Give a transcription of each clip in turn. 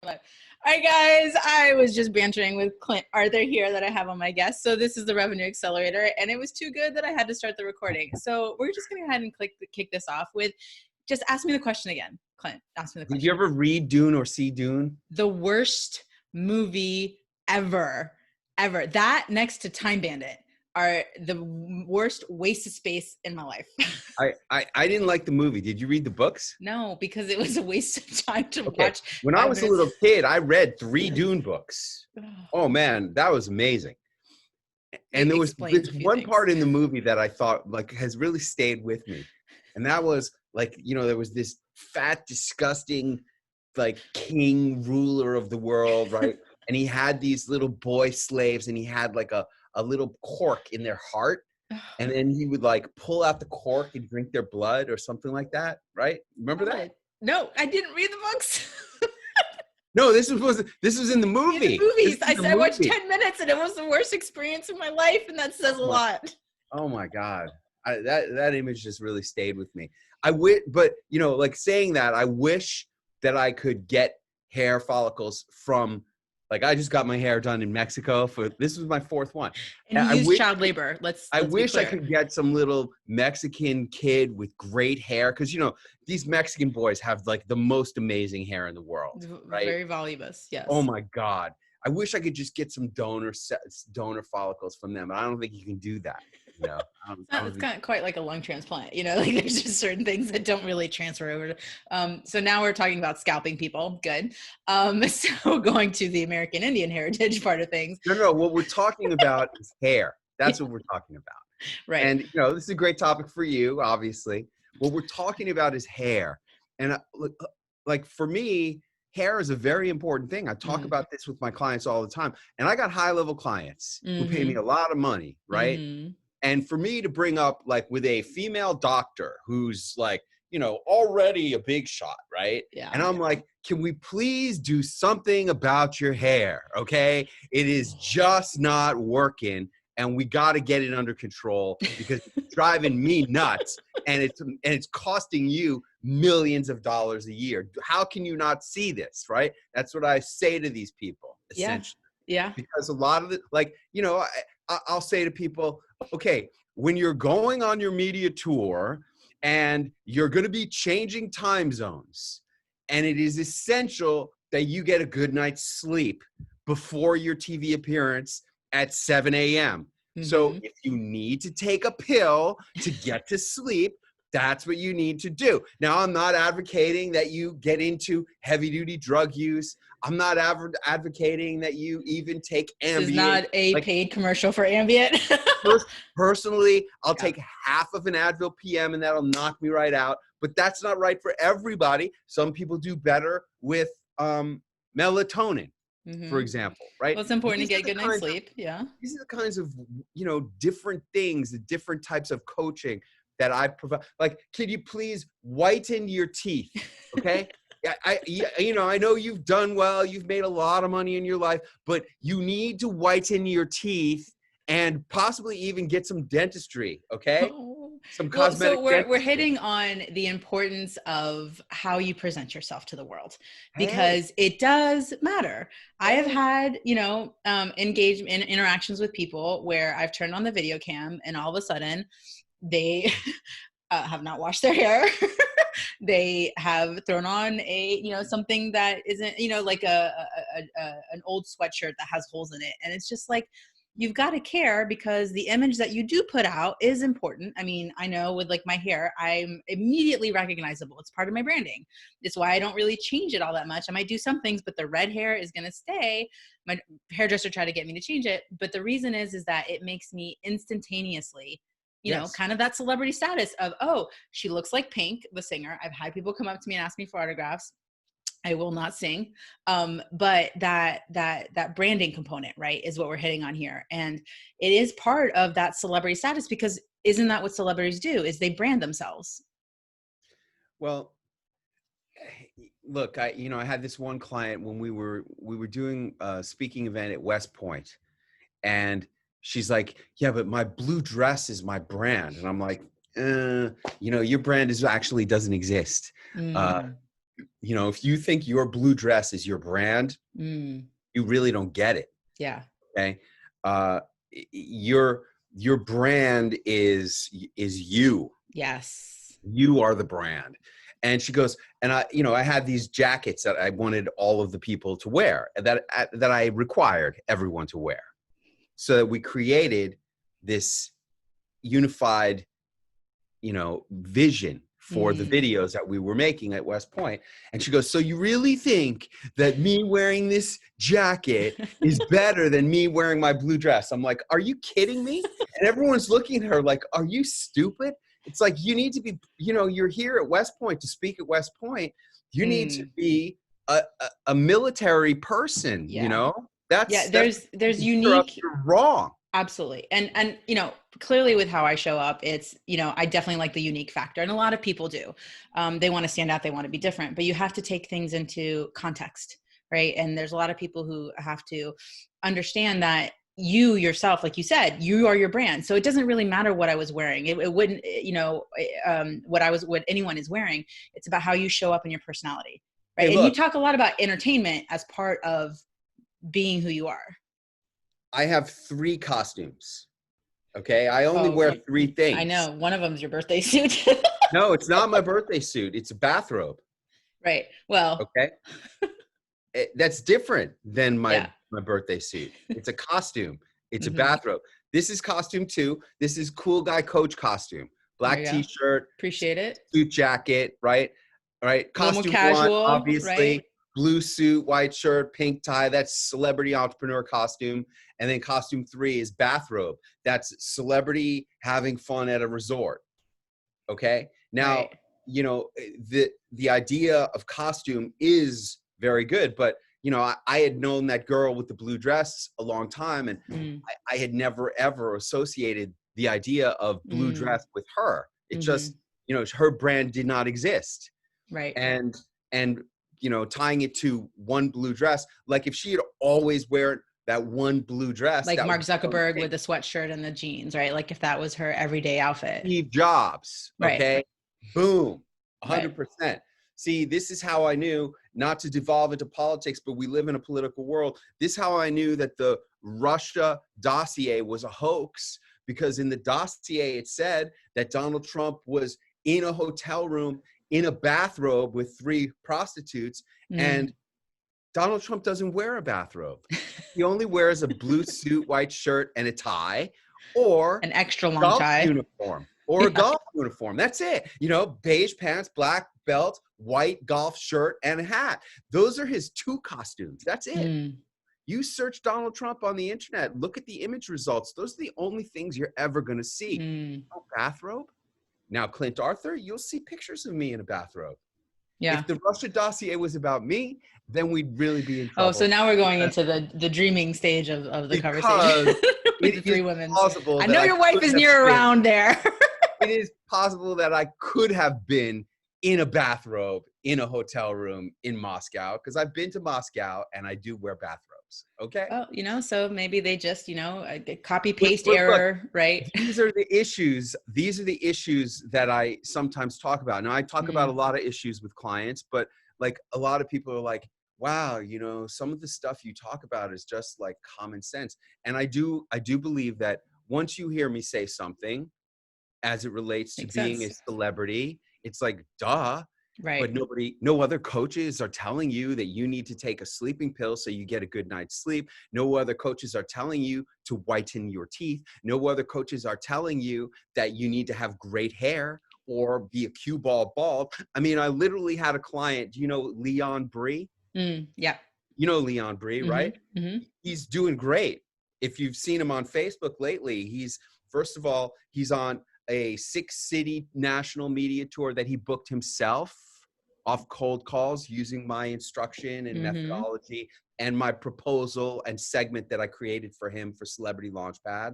All right, guys, I was just bantering with Clint Arthur here that I have on my guest. So this is the Revenue Accelerator, and it was too good that I had to start the recording. So we're just going to go ahead and kick this off with just ask me the question again. Clint, ask me the question. Did you ever read Dune or see Dune? The worst movie ever. That next to Time Bandit are the worst waste of space in my life. I didn't like the movie. Did you read the books? No, because it was a waste of time to watch. When I was a little kid, I read 3 Dune books. Oh man, that was amazing. And there was this one part in the movie that I thought like has really stayed with me. And that was like, you know, there was this fat, disgusting, like king ruler of the world, right? And he had these little boy slaves, and he had like a little cork in their heart. And then he would like pull out the cork and drink their blood or something like that, right? Remember that? No, I didn't read the books. No, this was in the movie. In the movies. I watched 10 minutes and it was the worst experience of my life, and that says a lot. Oh my God. That image just really stayed with me. But you know, like saying that, I wish that I could get hair follicles from, like I just got my hair done in Mexico this was my 4th one. And you use child labor. I wish I could get some little Mexican kid with great hair. Cause you know, these Mexican boys have like the most amazing hair in the world, right? Very voluptuous. Yes. Oh my God. I wish I could just get some donor follicles from them. But I don't think you can do that. You know, it's kind of quite like a lung transplant, you know, like there's just certain things that don't really transfer over to, so now we're talking about scalping people. Good. So going to the American Indian heritage part of things. No, what we're talking about is hair. That's what we're talking about. Right. And, you know, this is a great topic for you, obviously. What we're talking about is hair. And like for me, hair is a very important thing. I talk about this with my clients all the time. And I got high-level clients who pay me a lot of money, right? And for me to bring up like with a female doctor who's like, you know, already a big shot, right? Yeah. And I'm like, can we please do something about your hair? Okay. It is just not working. And we got to get it under control because it's driving me nuts, and it's costing you millions of dollars a year. How can you not see this? Right. That's what I say to these people, essentially. Yeah. Because a lot of it, like, you know, I'll say to people, okay, when you're going on your media tour and you're going to be changing time zones, and it is essential that you get a good night's sleep before your TV appearance at 7 a.m. So if you need to take a pill to get to sleep, that's what you need to do. Now, I'm not advocating that you get into heavy-duty drug use. I'm not advocating that you even take Ambien. This is not a paid commercial for Ambien. Personally, I'll take half of an Advil PM and that'll knock me right out. But that's not right for everybody. Some people do better with melatonin, for example, right? Well, it's important to get good night's sleep. Yeah. These are the kinds of, you know, different things, the different types of coaching that I provide. Like, can you please whiten your teeth? Okay. You know, I know you've done well. You've made a lot of money in your life, but you need to whiten your teeth and possibly even get some dentistry. Okay. Some cosmetic. So we're hitting on the importance of how you present yourself to the world, because it does matter. I have had, you know, engagement interactions with people where I've turned on the video cam and all of a sudden they have not washed their hair. They have thrown on something that isn't, you know, like an old sweatshirt that has holes in it. And it's just like, you've got to care, because the image that you do put out is important. I mean, I know with like my hair, I'm immediately recognizable. It's part of my branding. It's why I don't really change it all that much. I might do some things, but the red hair is going to stay. My hairdresser tried to get me to change it. But the reason is that it makes me instantaneously, you know, kind of that celebrity status of, oh, she looks like Pink, the singer. I've had people come up to me and ask me for autographs. I will not sing. But that branding component, right, is what we're hitting on here. And it is part of that celebrity status, because isn't that what celebrities do, is they brand themselves? Well, look, I had this one client when we were doing a speaking event at West Point, and she's like, yeah, but my blue dress is my brand. And I'm like, you know, your brand actually doesn't exist. you know, if you think your blue dress is your brand, you really don't get it. Yeah. Okay. Uh, your brand is you. Yes. You are the brand. And she goes, and I had these jackets that I wanted all of the people to wear, that I required everyone to wear. So that we created this unified, vision for the videos that we were making at West Point. And she goes, so you really think that me wearing this jacket is better than me wearing my blue dress? I'm like, are you kidding me? And everyone's looking at her like, are you stupid? It's like, you need to be, you're here at West Point to speak at West Point. You need to be a military person, Yeah. That's There's unique. you're wrong. Absolutely. And clearly with how I show up, it's, I definitely like the unique factor. And a lot of people do. They want to stand out. They want to be different. But you have to take things into context, right? And there's a lot of people who have to understand that you yourself, like you said, you are your brand. So it doesn't really matter what I was wearing. It wouldn't, what anyone is wearing. It's about how you show up in your personality, right? Hey, and you look, talk a lot about entertainment as part of being who you are. I have 3 costumes. Okay. I only wear 3 things. I know. One of them is your birthday suit. No, it's not my birthday suit. It's a bathrobe. Right. Well, okay. That's different than my birthday suit. It's a costume. It's a bathrobe. This is costume 2. This is cool guy coach costume. Black t-shirt. Appreciate it. Suit jacket, right? All right. Costume casual, 1, obviously. Right? Blue suit, white shirt, pink tie. That's celebrity entrepreneur costume. And then costume 3 is bathrobe. That's celebrity having fun at a resort. Okay. Now, the idea of costume is very good, but I had known that girl with the blue dress a long time, and I had never ever associated the idea of blue dress with her. It just, her brand did not exist. Right. And tying it to one blue dress, like if she had always wear that one blue dress, like Mark Zuckerberg with the sweatshirt and the jeans, right? Like if that was her everyday outfit. Steve Jobs. Okay. Right. Boom. 100%. Right. See, this is how I knew, not to devolve into politics, but we live in a political world. This is how I knew that the Russia dossier was a hoax, because in the dossier, it said that Donald Trump was in a hotel room in a bathrobe with 3 prostitutes. And Donald Trump doesn't wear a bathrobe. He only wears a blue suit, white shirt, and a tie, or an extra long tie uniform, or a golf uniform. That's it. Beige pants, black belt, white golf shirt, and a hat. Those are his 2 costumes. That's it. You search Donald Trump on the internet, look at the image results. Those are the only things you're ever going to see. No bathrobe. Now, Clint Arthur, you'll see pictures of me in a bathrobe. Yeah. If the Russia dossier was about me, then we'd really be in trouble. Oh, so now we're going into the dreaming stage of the conversation with the 3 women. I know your wife is near around there. It is possible that I could have been in a bathrobe in a hotel room in Moscow, because I've been to Moscow and I do wear bathrobes. Okay. Oh, so maybe they just, copy paste error, look, right? These are the issues. These are the issues that I sometimes talk about. Now, I talk about a lot of issues with clients, but like a lot of people are like, wow, some of the stuff you talk about is just like common sense. And I do believe that once you hear me say something as it relates to being a celebrity, it's like, duh. Right. But no other coaches are telling you that you need to take a sleeping pill so you get a good night's sleep. No other coaches are telling you to whiten your teeth. No other coaches are telling you that you need to have great hair or be a cue ball bald. I mean, I literally had a client, Leon Bree? Yeah. You know Leon Bree, right? He's doing great. If you've seen him on Facebook lately, first of all, he's on a 6-city national media tour that he booked himself off cold calls using my instruction and methodology and my proposal and segment that I created for him for Celebrity Launchpad.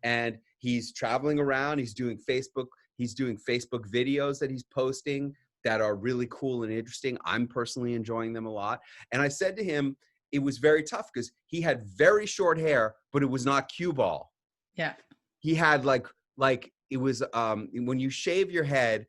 And he's traveling around. He's doing Facebook videos that he's posting that are really cool and interesting. I'm personally enjoying them a lot. And I said to him, it was very tough because he had very short hair, but it was not cue ball. Yeah. He had like it was when you shave your head,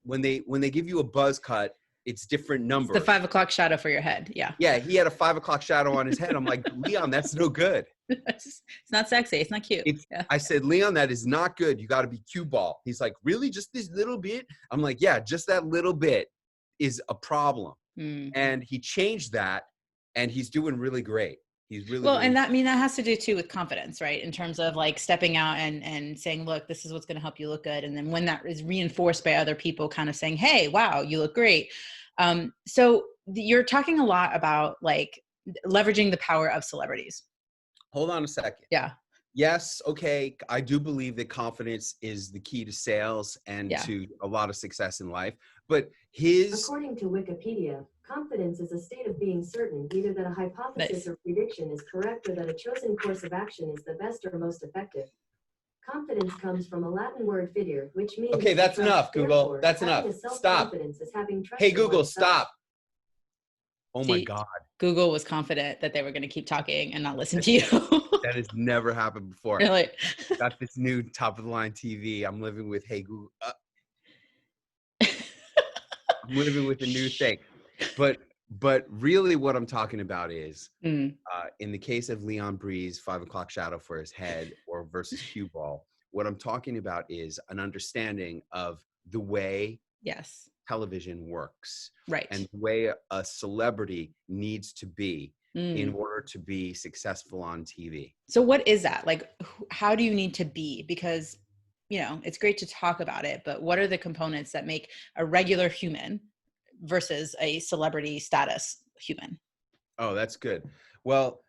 when they give you a buzz cut, it's different It's the numbers. 5 o'clock shadow for your head. Yeah. Yeah, he had a 5 o'clock shadow on his head. I'm like, Leon, that's no good. It's not sexy. It's not cute. Yeah. I said, Leon, that is not good. You got to be cue ball. He's like, really? Just this little bit? I'm like, yeah, just that little bit is a problem. And he changed that, and he's doing really great. He's really, well, really and that has to do too with confidence, right? In terms of like stepping out and saying, look, this is what's going to help you look good. And then when that is reinforced by other people kind of saying, hey, wow, you look great. So you're talking a lot about like leveraging the power of celebrities. Hold on a second. Yeah. Yes, okay. I do believe that confidence is the key to sales and to a lot of success in life. But according to Wikipedia, confidence is a state of being certain either that a hypothesis or prediction is correct or that a chosen course of action is the best or most effective. Confidence comes from a Latin word fidere, which means okay, that's enough, Google. That's enough. Stop. Hey, Google, stop. Oh my God. Google was confident that they were going to keep talking and not listen to you. That has never happened before. Really? Got this new top of the line TV. I'm living with, hey, Google. I'm living with a new thing. But really what I'm talking about is, in the case of Leon Breeze, 5 o'clock shadow for his head or versus cue ball, what I'm talking about is an understanding of the way television works. Right. And the way a celebrity needs to be in order to be successful on TV. So what is that? Like, how do you need to be? Because, you know, it's great to talk about it, but what are the components that make a regular human versus a celebrity status human? Oh, that's good. Well,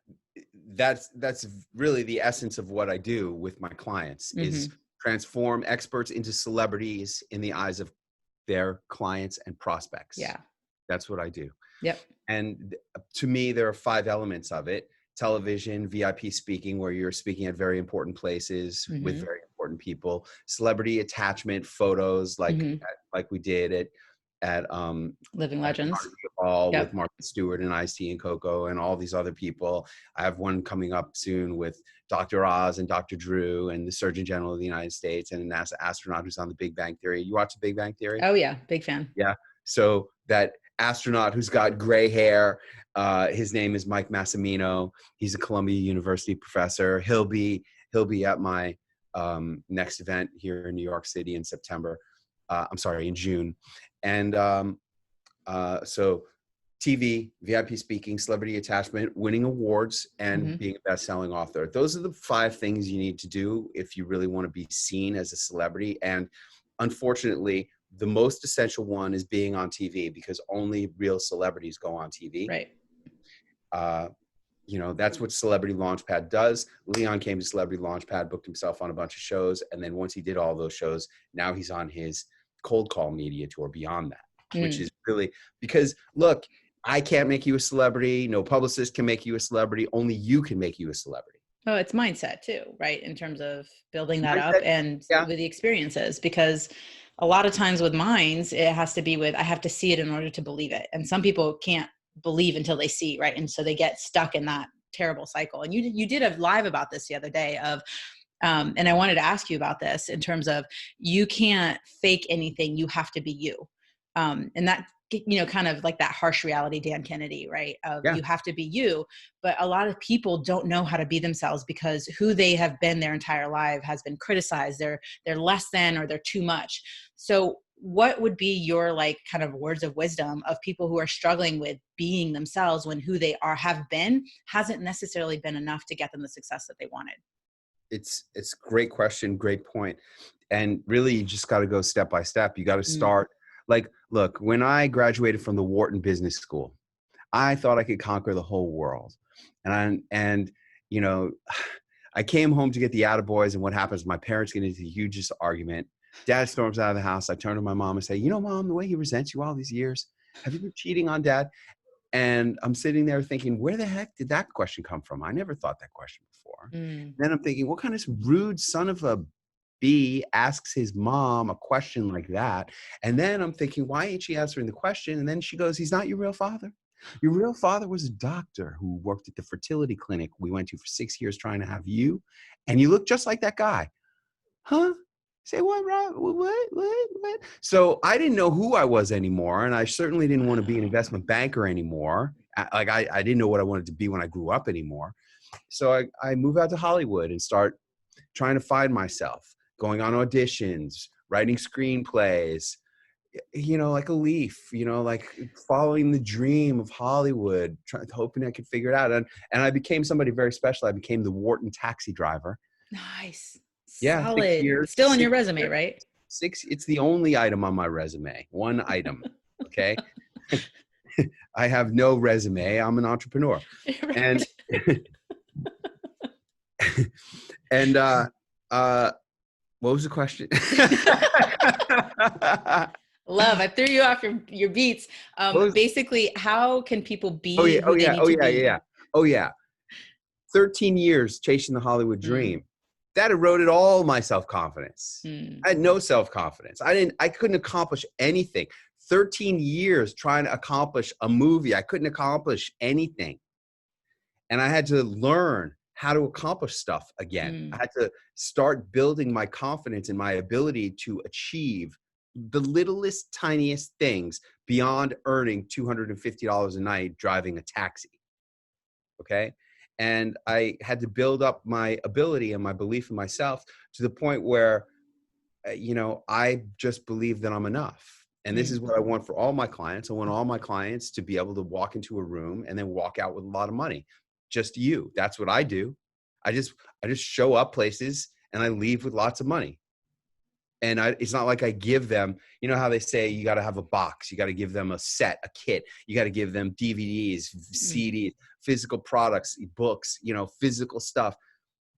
that's really the essence of what I do with my clients is transform experts into celebrities in the eyes of their clients and prospects. Yeah. That's what I do. Yep. And to me, there are 5 elements of it. Television, VIP speaking, where you're speaking at very important places with very important people. Celebrity attachment, photos, like we did at Living Legends Ball with Martha Stewart and Ice-T and Coco and all these other people. I have one coming up soon with Dr. Oz and Dr. Drew and the Surgeon General of the United States and a NASA astronaut who's on the Big Bang Theory. You watch the Big Bang Theory? Oh yeah, big fan. Yeah. So that astronaut who's got gray hair, his name is Mike Massimino. He's a Columbia University professor. He'll be at my next event here in New York City in September. In June. And so TV, VIP speaking, celebrity attachment, winning awards, and being a best-selling author. Those are the 5 things you need to do if you really want to be seen as a celebrity. And unfortunately, the most essential one is being on TV because only real celebrities go on TV. Right. You know, that's what Celebrity Launchpad does. Leon came to Celebrity Launchpad, booked himself on a bunch of shows. And then once he did all those shows, now he's on his cold call media tour beyond that, which is really because look, I can't make you a celebrity. No publicist can make you a celebrity. Only you can make you a celebrity. Oh, it's mindset too, right? In terms of building that up and with the experiences, because a lot of times with minds, it has to be with, I have to see it in order to believe it. And some people can't believe until they see, right? And so they get stuck in that terrible cycle. And you did a live about this the other day of, and I wanted to ask you about this in terms of you can't fake anything. You have to be you. And that, you know, kind of like that harsh reality, Dan Kennedy, right? You have to be you. But a lot of people don't know how to be themselves because who they have been their entire life has been criticized. They're less than, or they're too much. So what would be your like kind of words of wisdom of people who are struggling with being themselves when who they have been hasn't necessarily been enough to get them the success that they wanted? It's a great question, great point. And really you just got to go step by step. You got to start like, look, when I graduated from the Wharton Business School, I thought I could conquer the whole world. And you know, I came home to get the attaboys, and what happens, my parents get into the hugest argument. Dad storms out of the house. I turn to my mom and say, you know, Mom, the way he resents you all these years, have you been cheating on Dad? And I'm sitting there thinking, where the heck did that question come from? I never thought that question before. Then I'm thinking, what kind of rude son of a B asks his mom a question like that? And then I'm thinking, why ain't she answering the question? And then she goes, he's not your real father. Your real father was a doctor who worked at the fertility clinic we went to for 6 years trying to have you. And you look just like that guy. Huh? Say what, Rob? What? So I didn't know who I was anymore. And I certainly didn't want to be an investment banker anymore. I didn't know what I wanted to be when I grew up anymore. So I moved out to Hollywood and start trying to find myself, going on auditions, writing screenplays, like a leaf, like following the dream of Hollywood, hoping I could figure it out. And I became somebody very special. I became the Wharton taxi driver. Nice. Yeah, 6 Solid. years. Still on your resume, right? It's the only item on my resume. One item. Okay. I have no resume. I'm an entrepreneur. Right. And what was the question? Love. I threw you off your beats. Basically, how can people be who they need to be? Oh yeah. 13 years chasing the Hollywood dream. That eroded all my self-confidence. I had no self-confidence. I couldn't accomplish anything. 13 years trying to accomplish a movie. I couldn't accomplish anything. And I had to learn how to accomplish stuff again. I had to start building my confidence in my ability to achieve the littlest, tiniest things beyond earning $250 a night driving a taxi. Okay. And I had to build up my ability and my belief in myself to the point where, I just believe that I'm enough. And this is what I want for all my clients. I want all my clients to be able to walk into a room and then walk out with a lot of money. Just you. That's what I do. I just show up places and I leave with lots of money. And it's not like I give them, you know how they say you got to have a box, you got to give them a set, a kit, you got to give them DVDs, CDs, physical products, books, physical stuff.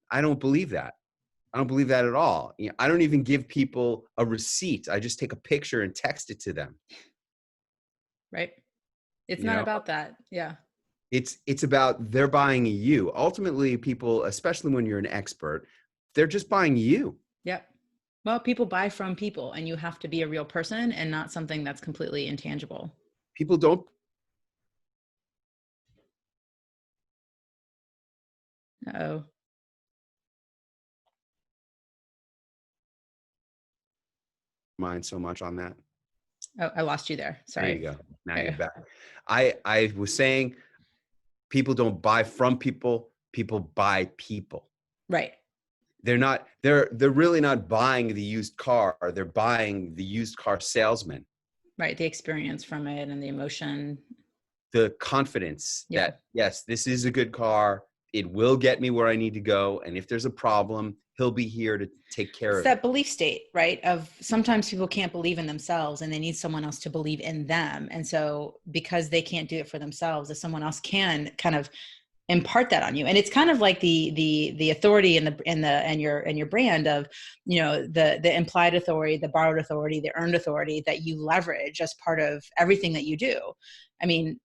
I don't believe that. I don't believe that at all. I don't even give people a receipt. I just take a picture and text it to them. Right. It's not about that. Yeah. It's about they're buying you. Ultimately, people, especially when you're an expert, they're just buying you. Yep. Well, people buy from people, and you have to be a real person and not something that's completely intangible. People don't. Uh-oh. Mind so much on that. Oh, I lost you there. Sorry. There you go. Now you're back. I was saying people don't buy from people, people buy people. Right. They're really not buying the used car. They're buying the used car salesman. Right. The experience from it and the emotion. The confidence that, yes, this is a good car. It will get me where I need to go. And if there's a problem, he'll be here to take care of it. That belief state, right? Of sometimes people can't believe in themselves and they need someone else to believe in them. And so because they can't do it for themselves, if someone else can kind of impart that on you. And it's kind of like the authority and your brand of, the implied authority, the borrowed authority, the earned authority that you leverage as part of everything that you do. I mean,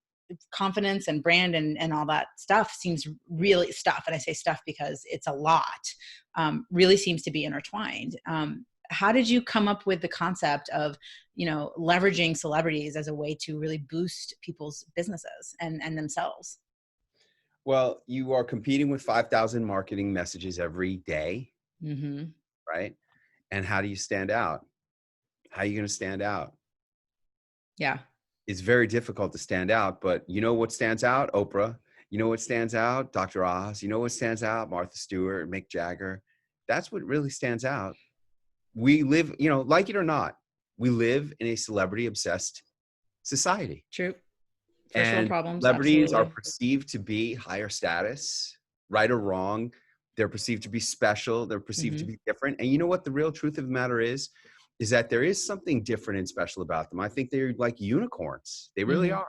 confidence and brand and all that stuff seems really stuff. And I say stuff because it's a lot, really seems to be intertwined. How did you come up with the concept of, leveraging celebrities as a way to really boost people's businesses and themselves? Well, you are competing with 5,000 marketing messages every day, right? And how do you stand out? How are you going to stand out? Yeah. It's very difficult to stand out, but you know what stands out? Oprah. You know what stands out? Dr. Oz. You know what stands out? Martha Stewart, Mick Jagger. That's what really stands out. We live, like it or not, we live in a celebrity-obsessed society. True. First world problems. Celebrities absolutely. are perceived to be higher status, right or wrong. They're perceived to be special. They're perceived to be different. And you know what the real truth of the matter is that there is something different and special about them. I think they're like unicorns. They really are.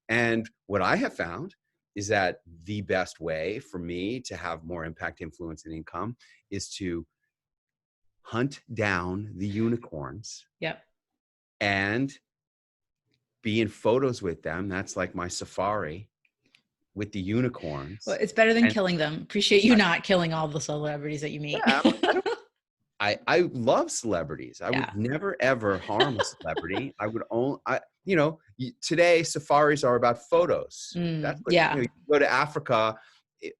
And what I have found is that the best way for me to have more impact, influence, and income is to hunt down the unicorns. Yep. And be in photos with them. That's like my safari with the unicorns. Well, it's better than killing them. Appreciate you not killing all the celebrities that you meet. Yeah, I love celebrities. I would never ever harm a celebrity. I would only, today safaris are about photos. That's what, you go to Africa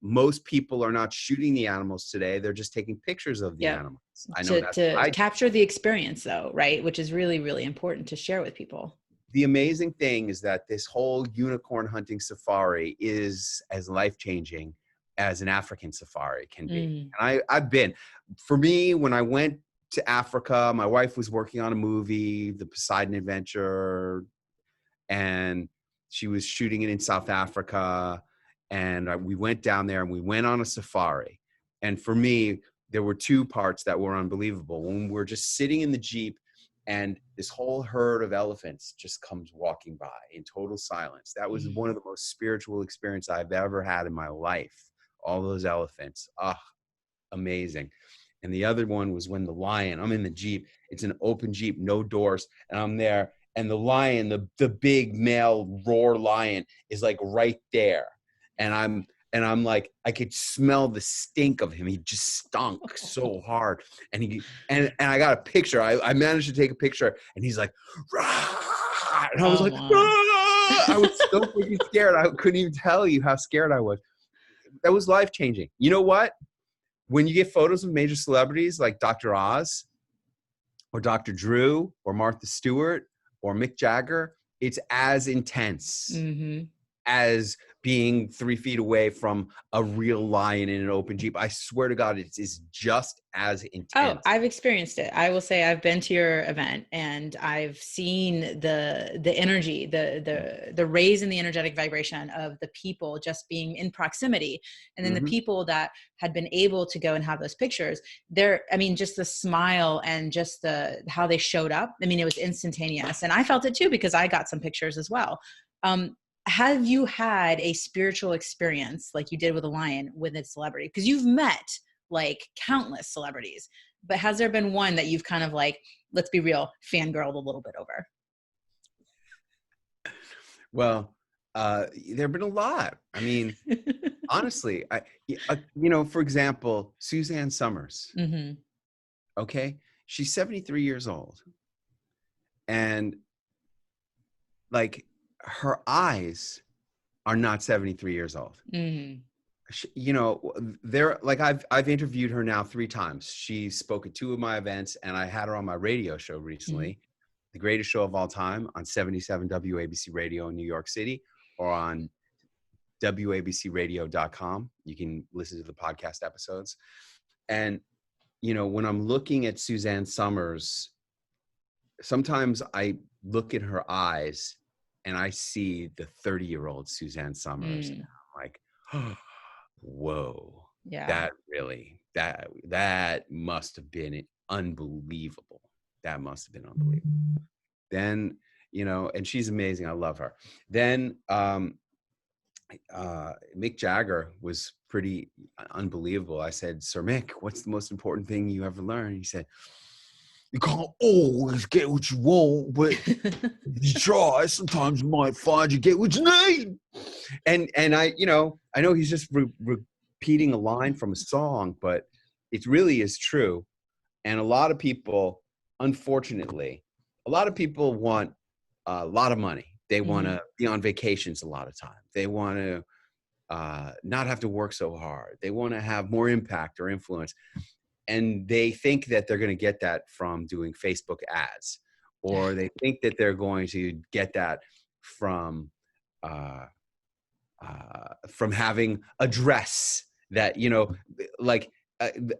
most people are not shooting the animals today. They're just taking pictures of the Yep. animals. I know to capture the experience though, right? Which is really, really important to share with people. The amazing thing is that this whole unicorn hunting safari is as life-changing as an African safari can be. And I've been, for me, when I went to Africa, my wife was working on a movie, The Poseidon Adventure, and she was shooting it in South Africa. And we went down there and we went on a safari. And for me, there were two parts that were unbelievable. When we're just sitting in the Jeep and this whole herd of elephants just comes walking by in total silence. That was one of the most spiritual experiences I've ever had in my life. All those elephants, amazing. And the other one was when the lion, I'm in the Jeep, it's an open Jeep, no doors, and I'm there, and the lion, the big male roar lion is like right there. And I'm like, I could smell the stink of him. He just stunk so hard. And I got a picture. I managed to take a picture, and he's like, rah! And I was like, I was so freaking scared. I couldn't even tell you how scared I was. That was life-changing. You know what? When you get photos of major celebrities like Dr. Oz or Dr. Drew or Martha Stewart or Mick Jagger, it's as intense as being 3 feet away from a real lion in an open Jeep. I swear to God, it is just as intense. Oh, I've experienced it. I will say I've been to your event and I've seen the energy, the raise in the energetic vibration of the people just being in proximity. And then the people that had been able to go and have those pictures, just the smile and just how they showed up. I mean, it was instantaneous. And I felt it too, because I got some pictures as well. Have you had a spiritual experience like you did with a lion with a celebrity? Because you've met like countless celebrities, but has there been one that you've kind of like, let's be real, fangirled a little bit over? Well, there've been a lot. I mean, honestly, for example, Suzanne Summers. Okay. She's 73 years old. And like, her eyes are not 73 years old. They're like, I've interviewed her now 3 times. She spoke at 2 of my events, and I had her on my radio show recently, The Greatest Show of All Time, on 77 WABC Radio in New York City, or on WABCradio.com. You can listen to the podcast episodes. And, when I'm looking at Suzanne Summers, sometimes I look at her eyes and I see the 30-year-old Suzanne Summers. And I'm like, whoa, that really, that must have been unbelievable. That must have been unbelievable. Then, and she's amazing. I love her. Then Mick Jagger was pretty unbelievable. I said, Sir Mick, what's the most important thing you ever learned? He said, you can't always get what you want, but if you try, sometimes you might find you get what you need. And I know he's just repeating a line from a song, but it really is true. And a lot of people, unfortunately, want a lot of money. They want to be on vacations a lot of time. They want to not have to work so hard. They want to have more impact or influence. And they think that they're going to get that from doing Facebook ads, or they think that they're going to get that from having a dress that,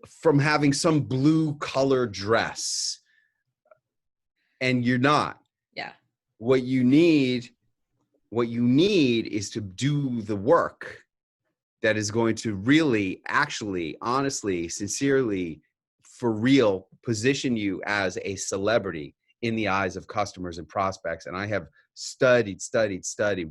from having some blue color dress. And you're not. Yeah. What you need is to do the work that is going to really, actually, honestly, sincerely, for real, position you as a celebrity in the eyes of customers and prospects. And I have studied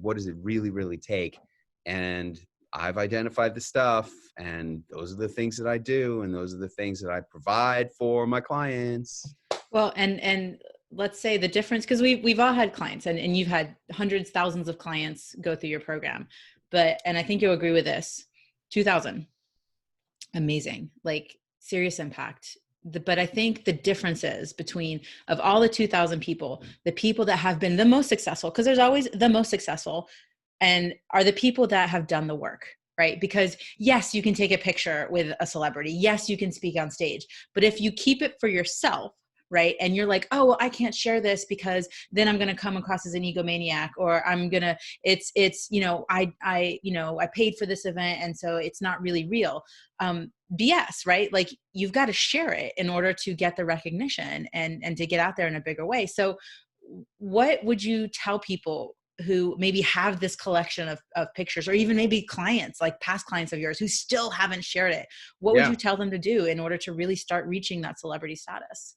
what does it really, really take? And I've identified the stuff, and those are the things that I do, and those are the things that I provide for my clients. Well, and let's say the difference, because we've all had clients, and you've had hundreds, thousands of clients go through your program. And I think you'll agree with this, 2,000, amazing, like serious impact. But I think the differences between, of all the 2,000 people, the people that have been the most successful, because there's always the most successful, and are the people that have done the work. right? Because yes, you can take a picture with a celebrity. Yes, you can speak on stage. But if you keep it for yourself, right, and you're like, oh, well, I can't share this because then I'm going to come across as an egomaniac, or I'm going to, it's, you know, I paid for this event, and so it's not really real. BS, right? Like, you've got to share it in order to get the recognition and to get out there in a bigger way. So what would you tell people who maybe have this collection of pictures, or even maybe clients, like past clients of yours, who still haven't shared it? What would Yeah. you tell them to do in order to really start reaching that celebrity status?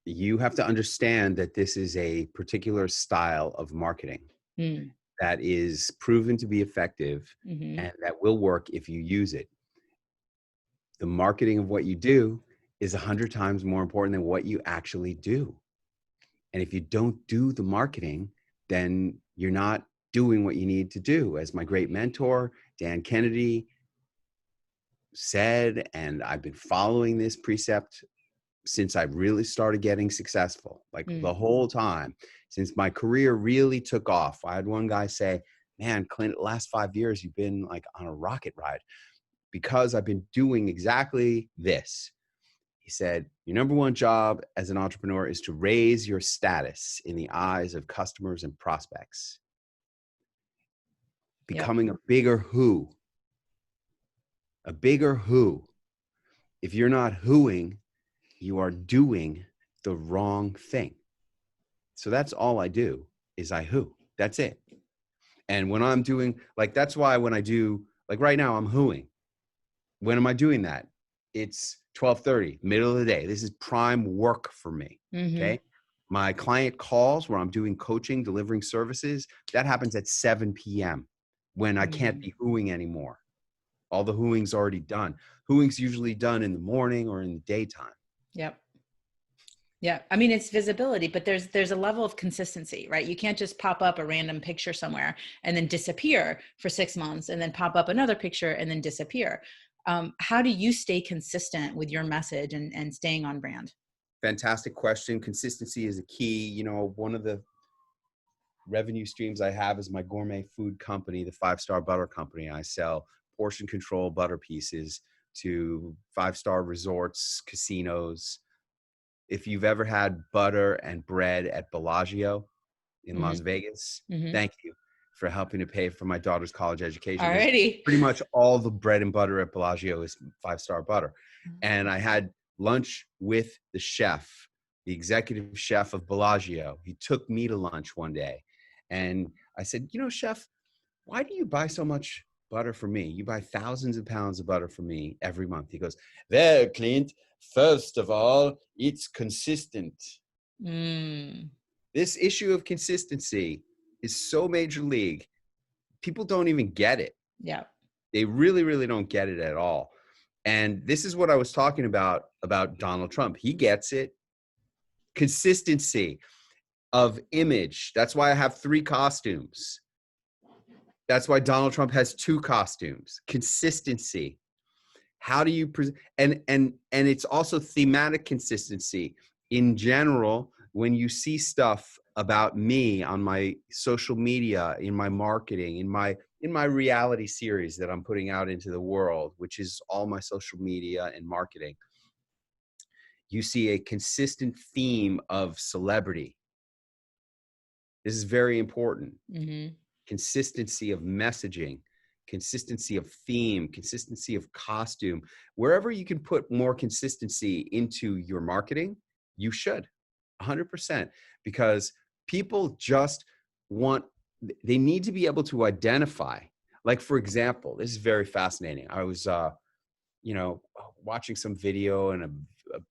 You have to understand that this is a particular style of marketing Mm. that is proven to be effective Mm-hmm. and that will work if you use it. The marketing of what you do is 100 times more important than what you actually do. And if you don't do the marketing, then you're not doing what you need to do. As my great mentor, Dan Kennedy, said, and I've been following this precept since I really started getting successful, like the whole time, since my career really took off. I had one guy say, man, Clint, the last 5 years, you've been like on a rocket ride because I've been doing exactly this. He said, your number one job as an entrepreneur is to raise your status in the eyes of customers and prospects. Becoming a bigger who. A bigger who. If you're not whoing, you are doing the wrong thing. So that's all I do is I who. That's it. And when I'm doing, like, that's why when I do, like right now, I'm whoing. When am I doing that? It's 12:30, middle of the day. This is prime work for me. Mm-hmm. Okay. My client calls where I'm doing coaching, delivering services, that happens at 7 p.m. when I can't be whoing anymore. All the whoing's already done. Whoing's usually done in the morning or in the daytime. Yep. Yeah. I mean, it's visibility, but there's a level of consistency, right? You can't just pop up a random picture somewhere and then disappear for 6 months and then pop up another picture and then disappear. How do you stay consistent with your message and staying on brand? Fantastic question. Consistency is a key. You know, one of the revenue streams I have is my gourmet food company, the 5-Star Butter Company. I sell portion control butter pieces to 5-star resorts, casinos. If you've ever had butter and bread at Bellagio in Las Vegas, thank you for helping to pay for my daughter's college education. Alrighty. Pretty much all the bread and butter at Bellagio is 5-star butter. And I had lunch with the chef, the executive chef of Bellagio. He took me to lunch one day. And I said, you know, chef, why do you buy so much butter for me? You buy thousands of pounds of butter for me every month. He goes, well, Clint, first of all, it's consistent. This issue of consistency is so major league. People don't even get it. Yeah. They really, really don't get it at all. And this is what I was talking about Donald Trump. He gets it. Consistency of image. That's why I have 3 costumes. That's why Donald Trump has 2 costumes. Consistency. How do you present? And it's also thematic consistency. In general, when you see stuff about me on my social media, in my marketing, in my reality series that I'm putting out into the world, which is all my social media and marketing, you see a consistent theme of celebrity. This is very important. Consistency of messaging, consistency of theme, consistency of costume. Wherever you can put more consistency into your marketing, you should, 100%, because people just they need to be able to identify. Like, for example, this is very fascinating. I was, watching some video and a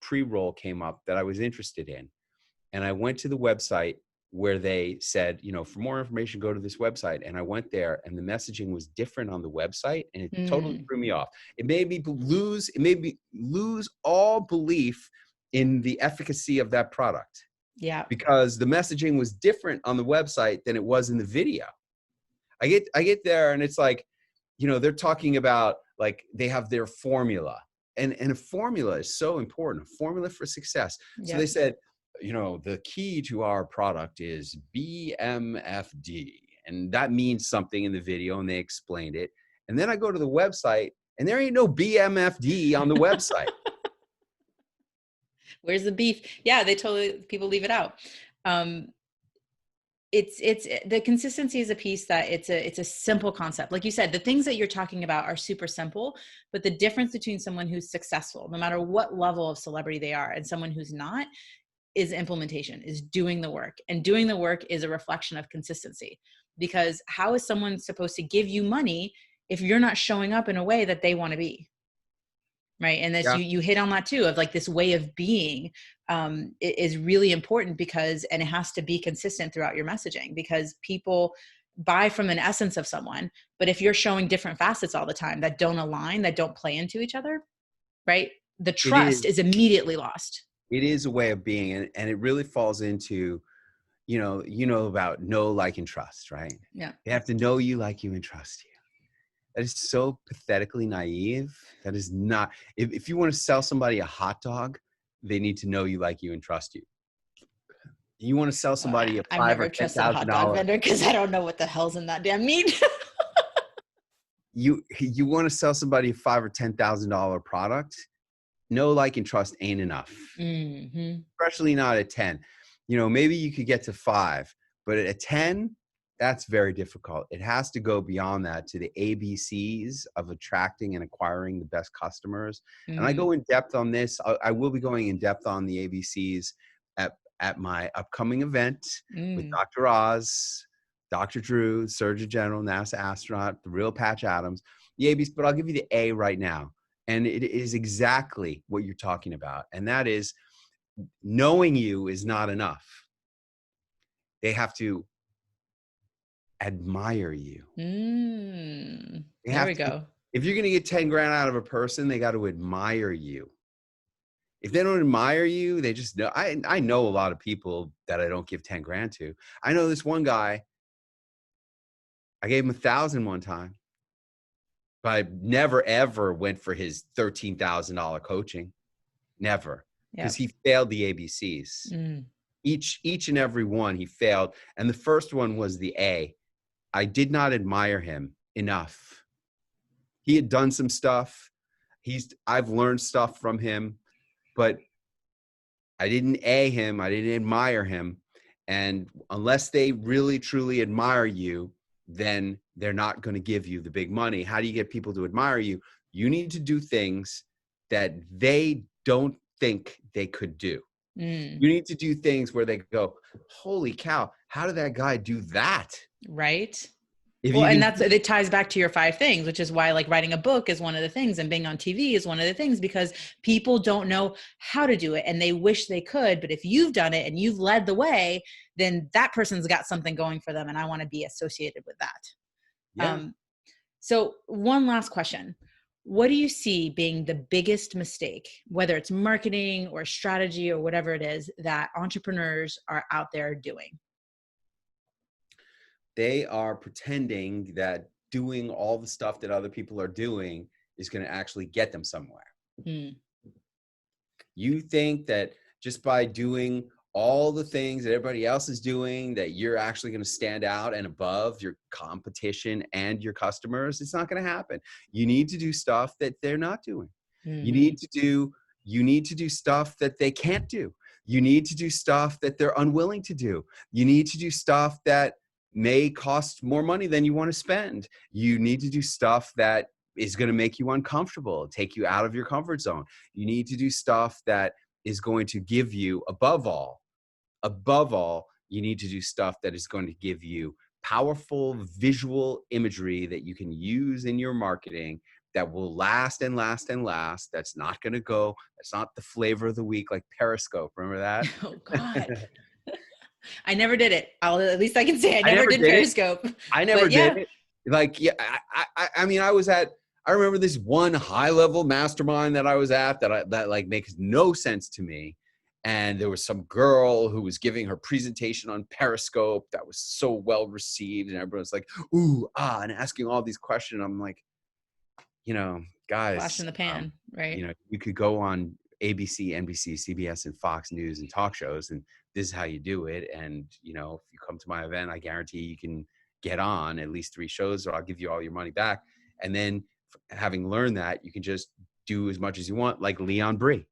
pre-roll came up that I was interested in. And I went to the website where they said, for more information, go to this website. And I went there and the messaging was different on the website and it totally threw me off. It made me lose all belief in the efficacy of that product. Yeah. Because the messaging was different on the website than it was in the video. I get there and it's like, they're talking about, like, they have their formula and a formula is so important, a formula for success. Yep. So they said, the key to our product is BMFD. And that means something in the video and they explained it. And then I go to the website and there ain't no BMFD on the website. Where's the beef? Yeah, people leave it out. It's the consistency is a piece that it's a simple concept. Like you said, the things that you're talking about are super simple, but the difference between someone who's successful, no matter what level of celebrity they are, and someone who's not, is implementation, is doing the work. And doing the work is a reflection of consistency. Because how is someone supposed to give you money if you're not showing up in a way that they want to be? Right. And that's, Yeah. you hit on that too, of like this way of being is really important, because, and it has to be consistent throughout your messaging, because people buy from an essence of someone. But if you're showing different facets all the time that don't align, that don't play into each other, right, the trust is immediately lost. It is a way of being, and it really falls into, you know about know, like, and trust, right? Yeah. They have to know you, like you, and trust you. That is so pathetically naive. That is not, if you want to sell somebody a hot dog, they need to know you, like you, and trust you. You want to sell somebody a I've $5,000 never or trusted a hot dog $10,000. vendor because I don't know what the hell's in that damn meat. You want to sell somebody a $5,000 or $10,000 product. Know, like, and trust ain't enough. Mm-hmm. Especially not at 10. Maybe you could get to 5, but at 10, that's very difficult. It has to go beyond that to the ABCs of attracting and acquiring the best customers. Mm-hmm. And I go in depth on this. I will be going in depth on the ABCs at my upcoming event with Dr. Oz, Dr. Drew, Surgeon General, NASA astronaut, the real Patch Adams, the ABCs, but I'll give you the A right now. And it is exactly what you're talking about. And that is, knowing you is not enough. They have to admire you. There we go. If you're going to get 10 grand out of a person, they got to admire you. If they don't admire you, they just know. I know a lot of people that I don't give 10 grand to. I know this one guy, I gave him 1,000 one time, but I never, ever went for his $13,000 coaching. Never. Because he failed the ABCs. Each and every one he failed. And the first one was the A. I did not admire him enough. He had done some stuff. I've learned stuff from him, but I didn't A him. I didn't admire him. And unless they really, truly admire you, then they're not going to give you the big money. How do you get people to admire you? You need to do things that they don't think they could do. You need to do things where they go, holy cow, how did that guy do that? Right. And it ties back to your 5 things, which is why, like, writing a book is one of the things, and being on TV is one of the things, because people don't know how to do it and they wish they could. But if you've done it and you've led the way, then that person's got something going for them. And I want to be associated with that. Yeah. So one last question. What do you see being the biggest mistake, whether it's marketing or strategy or whatever it is, that entrepreneurs are out there doing? They are pretending that doing all the stuff that other people are doing is going to actually get them somewhere. You think that just by doing all the things that everybody else is doing, that you're actually going to stand out and above your competition and your customers. It's not going to happen. You need to do stuff that they're not doing. You need to do stuff that they can't do. You need to do stuff that they're unwilling to do. You need to do stuff that may cost more money than you want to spend. You need to do stuff that is going to make you uncomfortable, take you out of your comfort zone. You need to do stuff that is going to give you, above all, you need to do stuff that is going to give you powerful visual imagery that you can use in your marketing that will last and last and last. That's not going to go. That's not the flavor of the week, like Periscope. Remember that? Oh, God. I never did it. At least I can say I never did Periscope. I never did it. Like, yeah, I mean, I remember this one high level mastermind that I was at that like makes no sense to me. And there was some girl who was giving her presentation on Periscope that was so well received. And everyone was like, ooh, and asking all these questions. I'm like, guys. Flash in the pan, right? You could go on ABC, NBC, CBS, and Fox News and talk shows, and this is how you do it. And, if you come to my event, I guarantee you can get on at least 3 shows, or I'll give you all your money back. And then having learned that, you can just do as much as you want, like Leon Brie.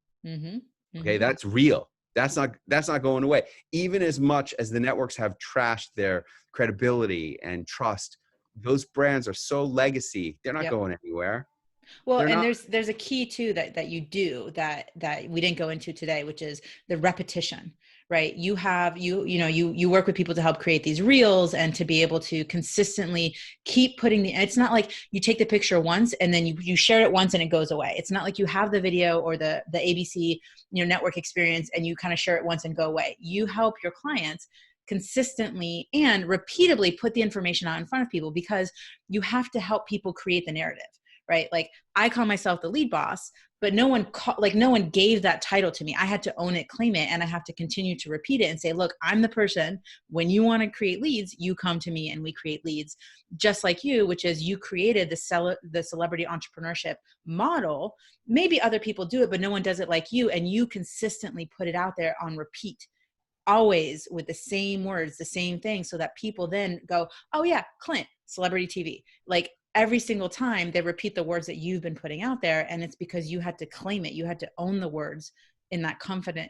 Okay, that's real. That's not going away. Even as much as the networks have trashed their credibility and trust, those brands are so legacy, they're not going anywhere. Well, and there's a key too that you do that we didn't go into today, which is the repetition, right? You work with people to help create these reels and to be able to consistently keep putting it's not like you take the picture once and then you share it once and it goes away. It's not like you have the video or the ABC, network experience and you kind of share it once and go away. You help your clients consistently and repeatedly put the information out in front of people, because you have to help people create the narrative. Right? Like, I call myself the lead boss, but no one gave that title to me. I had to own it, claim it, and I have to continue to repeat it and say, look, I'm the person. When you want to create leads, you come to me and we create leads, just like you, which is you created the celebrity entrepreneurship model. Maybe other people do it, but no one does it like you. And you consistently put it out there on repeat, always with the same words, the same thing, so that people then go, oh yeah, Clint, celebrity TV. Like, every single time they repeat the words that you've been putting out there. And it's because you had to claim it. You had to own the words in that confident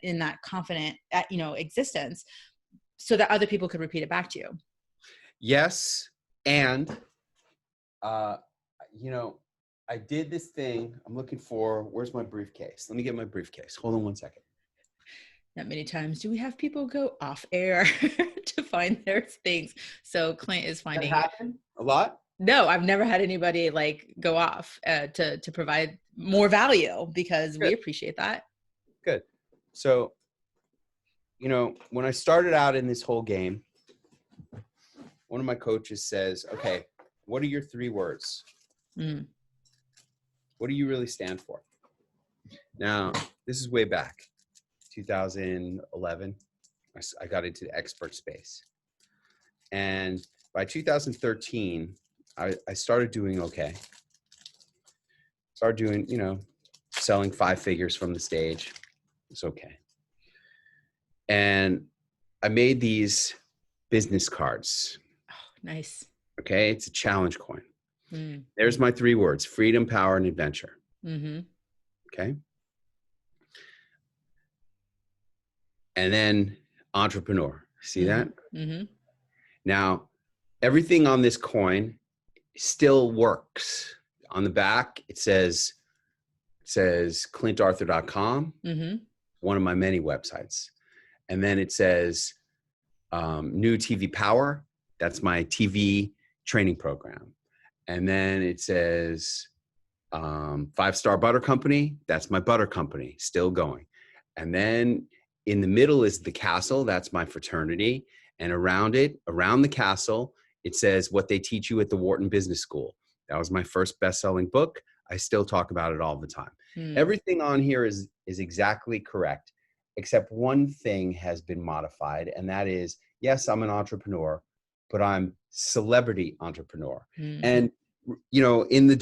existence, so that other people could repeat it back to you. Yes. And, I did this thing. I'm looking for, where's my briefcase? Let me get my briefcase. Hold on one second. Not many times do we have people go off air to find their things. So Clint is finding that happen a lot. No, I've never had anybody go off to provide more value, because we appreciate that. Good. So, when I started out in this whole game, one of my coaches says, okay, what are your 3 words? What do you really stand for? Now, this is way back, 2011. I got into the expert space. And by 2013, I started doing okay. Started doing, selling 5 figures from the stage. It's okay. And I made these business cards. Oh, nice. Okay. It's a challenge coin. There's my 3 words: freedom, power, and adventure. Okay. And then entrepreneur. See that? Now, everything on this coin still works. On the back, it says clintarthur.com, one of my many websites. And then it says New TV Power. That's my TV training program. And then it says 5-Star Butter Company. That's my butter company, still going. And then in the middle is the castle. That's my fraternity. And around the castle, it says what they teach you at the Wharton Business School. That was my first best-selling book. I still talk about it all the time. Everything on here is exactly correct, except one thing has been modified, and that is, yes, I'm an entrepreneur, but I'm celebrity entrepreneur. And, back in the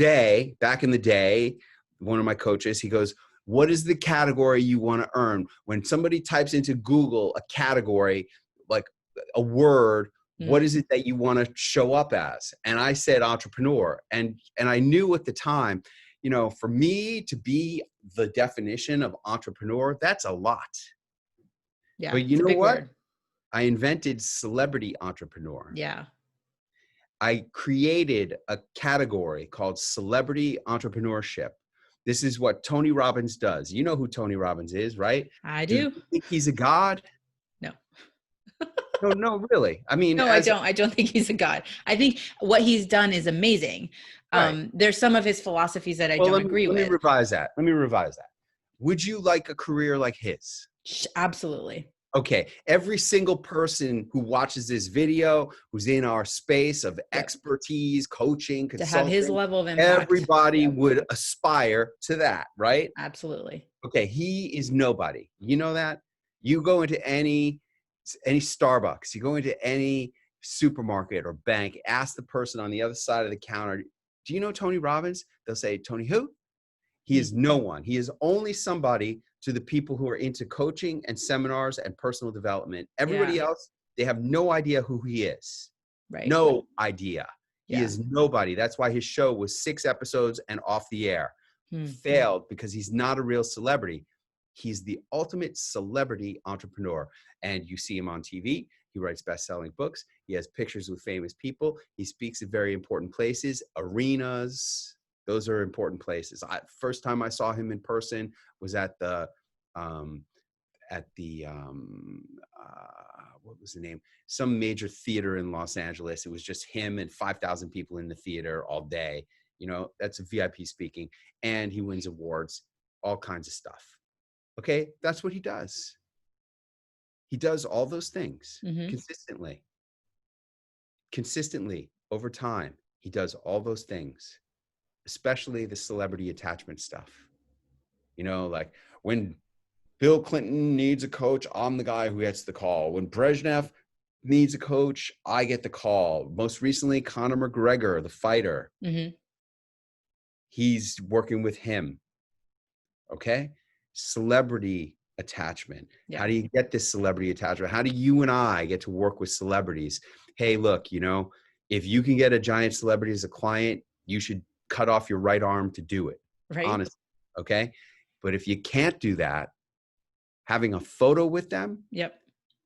day, one of my coaches, he goes, what is the category you want to earn? When somebody types into Google a category, like a word, what is it that you want to show up as? And I said entrepreneur. And I knew at the time, for me to be the definition of entrepreneur, that's a lot. Yeah. But you know what? Word. I invented celebrity entrepreneur. Yeah. I created a category called celebrity entrepreneurship. This is what Tony Robbins does. You know who Tony Robbins is, right? I do. You think he's a god? No. No, really. I mean, no, I don't think he's a god. I think what he's done is amazing. Right. There's some of his philosophies that I don't agree with. Let me revise that. Would you like a career like his? Absolutely. Okay. Every single person who watches this video, who's in our space of expertise, coaching, consulting, to have his level of impact, everybody would aspire to that, right? Absolutely. Okay. He is nobody. You know that? You go into any Starbucks, you go into any supermarket or bank, ask the person on the other side of the counter, do you know Tony Robbins? They'll say, Tony who? He is no one. He is only somebody to the people who are into coaching and seminars and personal development. Everybody else, they have no idea who he is. Right. No idea. He is nobody. That's why his show was 6 episodes and off the air. Failed because he's not a real celebrity. He's the ultimate celebrity entrepreneur. And you see him on TV. He writes best-selling books. He has pictures with famous people. He speaks at very important places, arenas. Those are important places. First time I saw him in person was at the what was the name? Some major theater in Los Angeles. It was just him and 5,000 people in the theater all day. You know, that's a VIP speaking. And he wins awards, all kinds of stuff. Okay, that's what he does. He does all those things consistently over time. He does all those things, especially the celebrity attachment stuff. You know, like when Bill Clinton needs a coach, I'm the guy who gets the call. When Brezhnev needs a coach, I get the call. Most recently, Conor McGregor, the fighter. He's working with him. Okay? Celebrity attachment. How do you get this celebrity attachment? How do you and I get to work with celebrities? Hey, look, you know, if you can get a giant celebrity as a client, you should cut off your right arm to do it. Right. Honestly. Okay? But if you can't do that, having a photo with them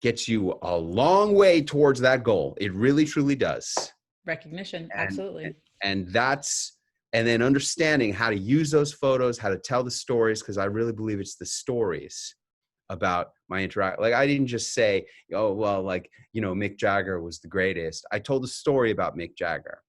gets you a long way towards that goal. It really, truly does. Recognition. Absolutely. And then understanding how to use those photos, how to tell the stories, because I really believe it's the stories about my interact. Like, I didn't just say, oh, well, like, you know, Mick Jagger was the greatest. I told a story about Mick Jagger.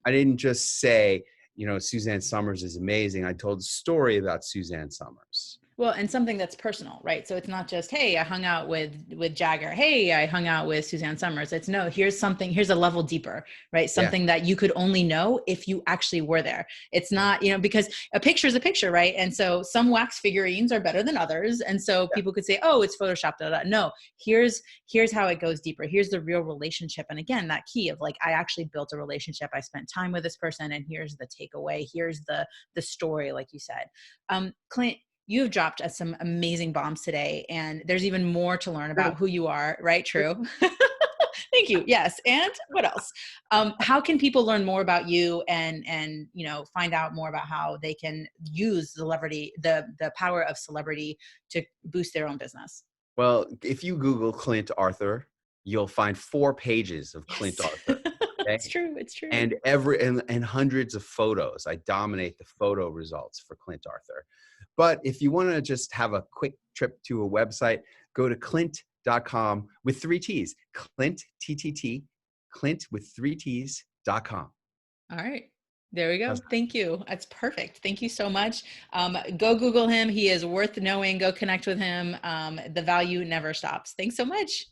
I didn't just say, you know, Suzanne Summers is amazing. I told a story about Suzanne Summers. Well, and something that's personal, right? So it's not just, hey, I hung out with Jagger. Hey, I hung out with Suzanne Summers. It's no, here's a level deeper, right? Something that you could only know if you actually were there. It's not, you know, because a picture is a picture, right? And so some wax figurines are better than others. And so people could say, oh, it's Photoshopped. No, here's how it goes deeper. Here's the real relationship. And again, that key of like, I actually built a relationship. I spent time with this person, and here's the takeaway. Here's the story, like you said. Clint, you have dropped some amazing bombs today, and there's even more to learn about who you are, right? True. Thank you. Yes. And what else? How can people learn more about you and, you know, find out more about how they can use celebrity, the power of celebrity to boost their own business? Well, if you Google Clint Arthur, you'll find 4 pages of Clint Arthur. Okay? It's true. It's true. And and hundreds of photos. I dominate the photo results for Clint Arthur. But if you want to just have a quick trip to a website, go to clint.com with 3 T's. Clint, T-T-T, Clint with 3 T's.com. All right. There we go. Thank you. That's perfect. Thank you so much. Go Google him. He is worth knowing. Go connect with him. The value never stops. Thanks so much.